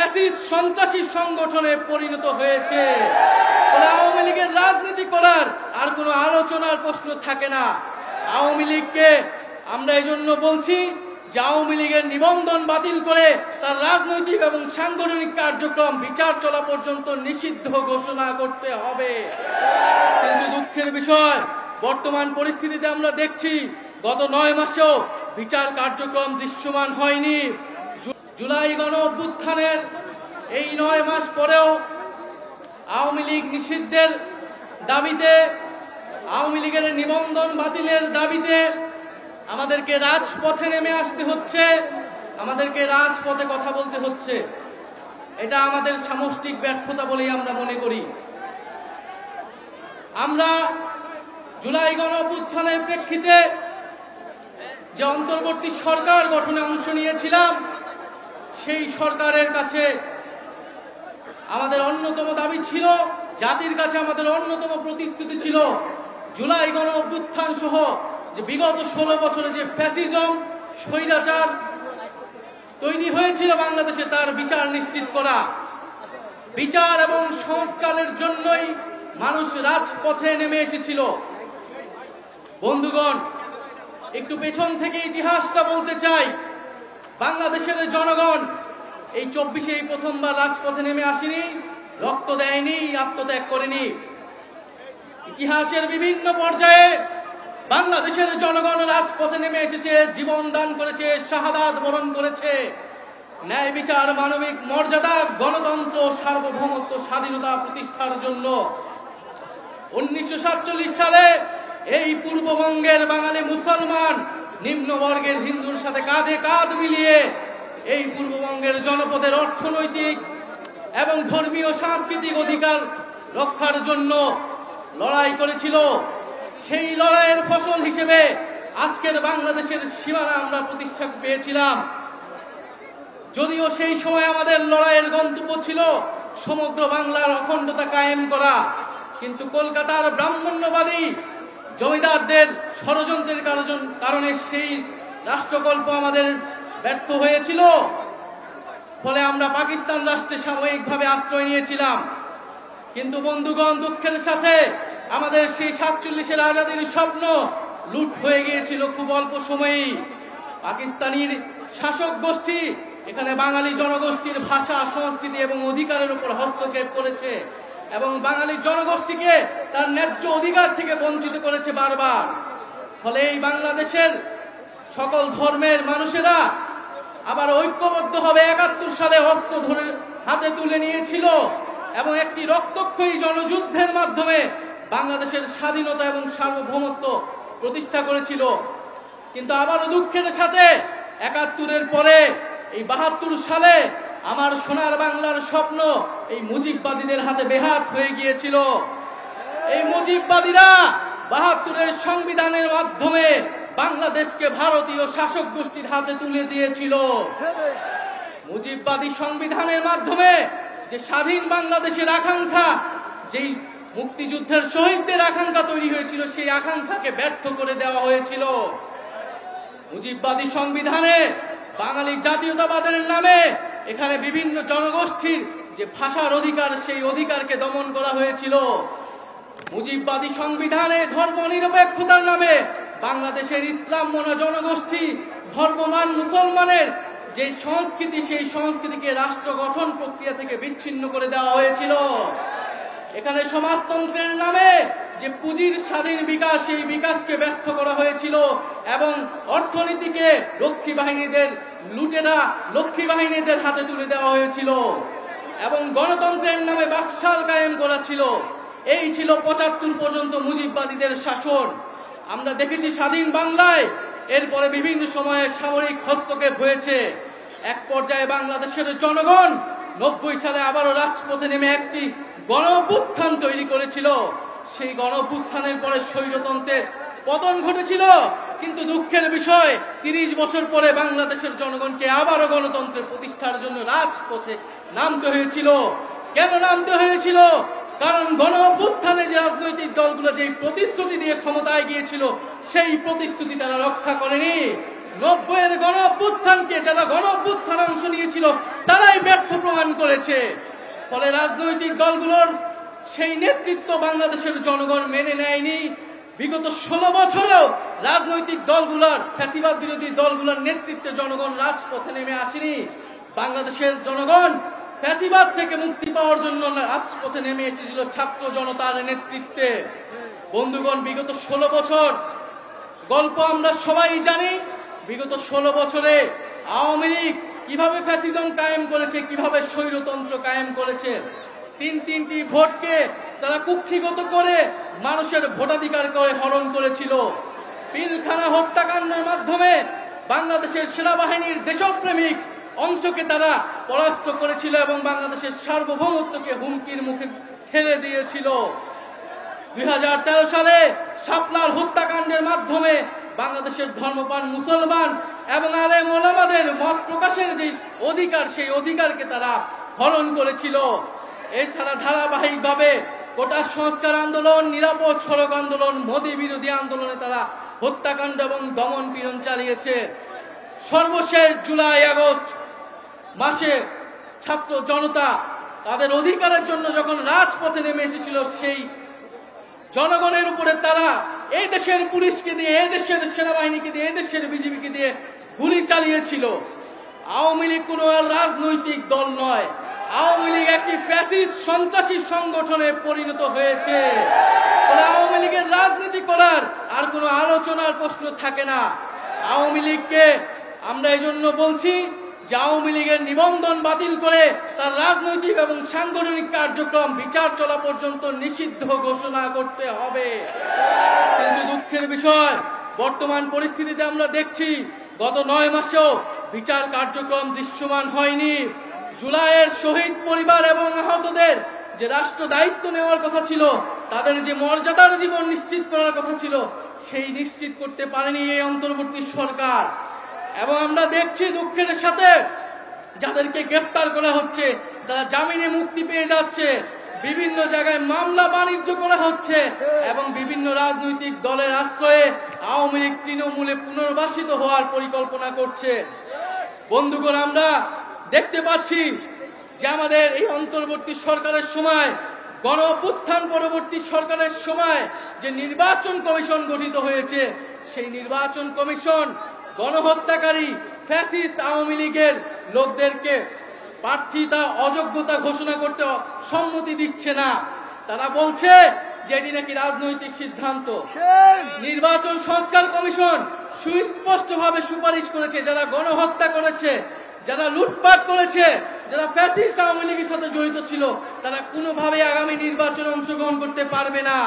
Fascist সন্ত্রাসী সংগঠনে পরিণত হয়েছে। আওয়ামী লীগের রাজনীতি করার আর কোনো আলোচনার প্রশ্ন থাকে না। আওয়ামী লীগকে আমরা এই জন্য বলছি যে আওয়ামী লীগের নিবন্ধন বাতিল করে তার রাজনৈতিক এবং সাংগঠনিক কার্যক্রম বিচার চলা পর্যন্ত নিষিদ্ধ ঘোষণা করতে হবে। কিন্তু দুঃখের বিষয়, বর্তমান পরিস্থিতিতে আমরা দেখছি গত 9 মাসেও বিচার কার্যক্রম দৃশ্যমান হয়নি। জুলাই গণ অভ্যুত্থানের এই 9 মাস পরেও আওয়ামী লীগ নিষিদ্ধের দাবিতে, আওয়ামী লীগের নিবন্ধন বাতিলের দাবিতে আমাদেরকে রাজপথে নেমে আসতে হচ্ছে, আমাদেরকে রাজপথে কথা বলতে হচ্ছে। এটা আমাদের সামষ্টিক ব্যর্থতা বলেই আমরা মনে করি। আমরা জুলাই গণ অভ্যুত্থানের প্রেক্ষিতে যে অন্তর্বর্তী সরকার গঠনে অংশ নিয়েছিলাম, সেই সরকারের কাছে আমাদের অন্যতম দাবি ছিল, জাতির কাছে আমাদের অন্যতম প্রতিশ্রুতি ছিল, জুলাই গণ অভ্যুত্থান সহ যে বিগত 16 বছরে যে ফ্যাসিজম স্বৈরাচার তৈরি হয়েছিল বাংলাদেশে, তার বিচার নিশ্চিত করা। বিচার এবং সংস্কারের জন্যই মানুষ রাজপথে নেমে এসেছিল। বন্ধুগণ, একটু পেছন থেকে ইতিহাসটা বলতে চাই। বাংলাদেশের জনগণ এই 24-এ প্রথমবার রাজপথে নেমে আসেনি, রক্ত দেয়নি, আত্মত্যাগ করেনি। ইতিহাসের বিভিন্ন পর্যায়ে বাংলাদেশের জনগণ রাজপথে নেমে এসেছে, জীবন দান করেছে, শাহাদাত বরণ করেছে। ন্যায় বিচার, মানবিক মর্যাদা, গণতন্ত্র, সার্বভৌমত্ব, স্বাধীনতা প্রতিষ্ঠার জন্য 1947 সালে এই পূর্ববঙ্গের বাঙালি মুসলমান নিম্নবর্গের হিন্দুর সাথে কাঁধে কাঁধ মিলিয়ে এই পূর্ববঙ্গের জনপদের অর্থনৈতিক এবং ধর্মীয় সাংস্কৃতিক অধিকার রক্ষার জন্য লড়াই করেছিল। সেই লড়াইয়ের ফসল হিসেবে আজকের বাংলাদেশের সীমানা আমরা প্রতিষ্ঠা পেয়েছিলাম। যদিও সেই সময় আমাদের লড়াইয়ের গন্তব্য ছিল সমগ্র বাংলার অখণ্ডতা কায়েম করা, কিন্তু কলকাতার ব্রাহ্মণ্যবাদী জমিদারদের ষড়যন্ত্রের কারণে সেই রাষ্ট্রকল্প আমাদের ব্যর্থ হয়েছিল। ফলে আমরা পাকিস্তান রাষ্ট্রে সাময়িকভাবে আশ্রয় নিয়েছিলাম। কিন্তু বন্ধুগণ, দুঃখের সাথে আমাদের সেই 47-এর আজাদির স্বপ্ন লুট হয়ে গিয়েছিল খুব অল্প সময়েই। পাকিস্তানির শাসক গোষ্ঠী এখানে বাঙালি জনগোষ্ঠীর ভাষা, সংস্কৃতি এবং অধিকারের উপর হস্তক্ষেপ করেছে এবং বাঙালি জনগোষ্ঠীকে তার ন্যায্য অধিকার থেকে বঞ্চিত করেছে বারবার। ফলে এই বাংলাদেশের সকল ধর্মের মানুষেরা আবার ঐক্যবদ্ধভাবে 71 সালে অস্ত্র ধরে হাতে তুলে নিয়েছিল এবং একটি রক্তক্ষয়ী জনযুদ্ধের মাধ্যমে বাংলাদেশের স্বাধীনতা এবং সার্বভৌমত্ব প্রতিষ্ঠা করেছিল। কিন্তু আবারও দুঃখের সাথে 71-এর পরে এই 72 সালে আমার সোনার বাংলার স্বপ্ন এই মুজিববাদীদের হাতে বেহাত হয়ে গিয়েছিল। এই মুজিববাদীরা 72-এর সংবিধানের মাধ্যমে বাংলাদেশকে ভারতীয় শাসক গোষ্ঠীর হাতে তুলে দিয়েছিল। মুজিববাদী সংবিধানের মাধ্যমে যে স্বাধীন বাংলাদেশের আকাঙ্ক্ষা, যেই মুক্তিযুদ্ধের শহীদদের আকাঙ্ক্ষা তৈরি হয়েছিল, সেই আকাঙ্ক্ষাকে ব্যর্থ করে দেওয়া হয়েছিল। মুজিববাদী সংবিধানে বাঙালি জাতীয়তাবাদের নামে এখানে বিভিন্ন জনগোষ্ঠীর যে ভাষার অধিকার, সেই অধিকারকে দমন করা হয়েছিল। মুজিববাদী সংবিধানে ধর্মনিরপেক্ষতার নামে বাংলাদেশের ইসলাম মনা জনগোষ্ঠী, ধর্মমান মুসলমানের যে সংস্কৃতি, সেই সংস্কৃতিকে রাষ্ট্র গঠন প্রক্রিয়া থেকে বিচ্ছিন্ন করে দেওয়া হয়েছিল। এখানে সমাজতন্ত্রের নামে যে পুঁজির স্বাধীন বিকাশ, সেই বিকাশকে ব্যর্থ করা হয়েছিল এবং অর্থনীতিকে লক্ষ্মী বাহিনীদের লুটেরা লক্ষ্মী বাহিনীদের হাতে তুলে দেওয়া হয়েছিল এবং গণতন্ত্রের নামে বাকশাল কায়েম করা ছিল। এই ছিল 75 পর্যন্ত মুজিববাদীদের শাসন। আমরা দেখেছি স্বাধীন বাংলায় এরপরে বিভিন্ন সময়ে সামরিক হস্তক্ষেপ হয়েছে। এক পর্যায়ে বাংলাদেশের জনগণ 90 সালে আবারও রাজপথে নেমে একটি গণ অভ্যুত্থান তৈরি করেছিল। সেই গণ অভ্যুত্থানের পরে স্বৈরতন্ত্রের পতন ঘটেছিল। কিন্তু দুঃখের বিষয়, 30 বছর পরে বাংলাদেশের জনগণকে আবারও গণতন্ত্রের প্রতিষ্ঠার জন্য রাজপথে নামতে হয়েছিল। কেন নামতে হয়েছিল? কারণ গণ অভ্যুত্থানে যে রাজনৈতিক দলগুলো যে প্রতিশ্রুতি দিয়ে ক্ষমতায় গিয়েছিল, সেই প্রতিশ্রুতি তারা রক্ষা করেনি। 90-এর গণ অভ্যুত্থানকে যারা গণ অভ্যুত্থানে অংশ নিয়েছিল, তারাই ব্যর্থ প্রমাণ প্রমাণ করেছে। ফলে রাজনৈতিক দলগুলোর সেই নেতৃত্ব বাংলাদেশের জনগণ মেনে নেয়নি। বিগত 16 বছরেও রাজনৈতিক দলগুলোর, ফ্যাসিবাদ বিরোধী দলগুলোর নেতৃত্বে জনগণ রাজপথে নেমে আসেনি। বাংলাদেশের জনগণ ফ্যাসিবাদ থেকে মুক্তি পাওয়ার জন্য রাজপথে নেমে এসেছিল ছাত্র জনতার নেতৃত্বে। বন্ধুগণ, বিগত 16 বছর গল্প আমরা সবাই জানি। বিগত 16 বছরে আওয়ামী লীগ কিভাবে ফ্যাসিজম কায়েম করেছে, কিভাবে স্বৈরতন্ত্র কায়েম করেছে। তিনটি ভোটকে তারা কুক্ষিগত করে মানুষের ভোটাধিকার করে হরণ করেছিল। পিলখানা হত্যাকাণ্ডের মাধ্যমে বাংলাদেশের সেনাবাহিনীর দেশপ্রেমিক অংশকে তারা পরাস্ত করেছিল এবং বাংলাদেশের সার্বভৌমত্বকে হুমকির মুখে ঠেলে দিয়েছিল। 2013 সালে শাপলার হত্যাকাণ্ডের মাধ্যমে বাংলাদেশের ধর্মপ্রাণ মুসলমান এবং আলেম ওলামাদের মত প্রকাশের যে অধিকার, সেই অধিকারকে তারা হরণ করেছিল। এছাড়া ধারাবাহিকভাবে কোটা সংস্কার আন্দোলন, নিরাপদ সড়ক আন্দোলন, মোদী বিরোধী আন্দোলনে তারা হত্যাকাণ্ড এবং দমন পীড়ন চালিয়েছে। সর্বশেষ জুলাই আগস্ট মাসে ছাত্র জনতা তাদের অধিকারের জন্য যখন রাজপথে নেমে এসেছিল, সেই জনগণের উপরে তারা এই দেশের পুলিশকে দিয়ে, এই দেশের সেনাবাহিনীকে দিয়ে, এই দেশের বিজিবিকে দিয়ে গুলি চালিয়েছিল। আওয়ামী লীগ কোনো রাজনৈতিক দল নয়, আওয়ামী লীগ একটি ফ্যাসিস্ট সন্ত্রাসী সংগঠনে পরিণত হয়েছে। আওয়ামী লীগের রাজনীতি করার আর কোনো আলোচনার প্রশ্ন থাকে না। আওয়ামী লীগকে আমরা এই জন্য বলছি যে আওয়ামী লীগের নিবন্ধন বাতিল করে তার রাজনৈতিক এবং সাংগঠনিক কার্যক্রম বিচার চলা পর্যন্ত নিষিদ্ধ ঘোষণা করতে হবে। কিন্তু দুঃখের বিষয়, বর্তমান পরিস্থিতিতে আমরা দেখছি গত 9 মাসেও বিচার কার্যক্রম দৃশ্যমান হয়নি। জুলাইয়ের শহীদ পরিবার এবং আহতদের যে রাষ্ট্র দায়িত্ব নেওয়ার কথা ছিল, তাদের যে মর্যাদার জীবন নিশ্চিত করার কথা ছিল, সেই নিশ্চিত করতে পারেনি এই অন্তর্বর্তী সরকার। এবং আমরা দেখছি দুঃখের সাথে যাদেরকে গ্রেফতার করা হচ্ছে তারা জামিনে মুক্তি পেয়ে যাচ্ছে, বিভিন্ন জায়গায় মামলা বাণিজ্য করা হচ্ছে এবং বিভিন্ন রাজনৈতিক দলের আশ্রয়ে আওয়ামী লীগ তৃণমূলে পুনর্বাসিত হওয়ার পরিকল্পনা করছে। বন্ধুগণ, আমরা দেখতে পাচ্ছি যে আমাদের এই অন্তর্বর্তী সরকারের সময়, গণ অভ্যুত্থান পরবর্তী সরকারের সময় যে নির্বাচন কমিশন গঠিত হয়েছে, সেই নির্বাচন কমিশন গণহত্যাকারী ফ্যাসিস্ট আওয়ামী লীগের লোকদেরকে প্রার্থিতা অযোগ্যতা ঘোষণা করতে সম্মতি দিচ্ছে না। তারা বলছে যে এটি নাকি রাজনৈতিক সিদ্ধান্ত। নির্বাচন সংস্কার কমিশন সুস্পষ্টভাবে সুপারিশ করেছে, যারা গণহত্যা করেছে, যারা লুটপাট করেছে, যারা ফ্যাসিস্ট আওয়ামী লীগের সাথে জড়িত ছিল, তারা কোনোভাবে আগামী নির্বাচনে অংশগ্রহণ করতে পারবে না।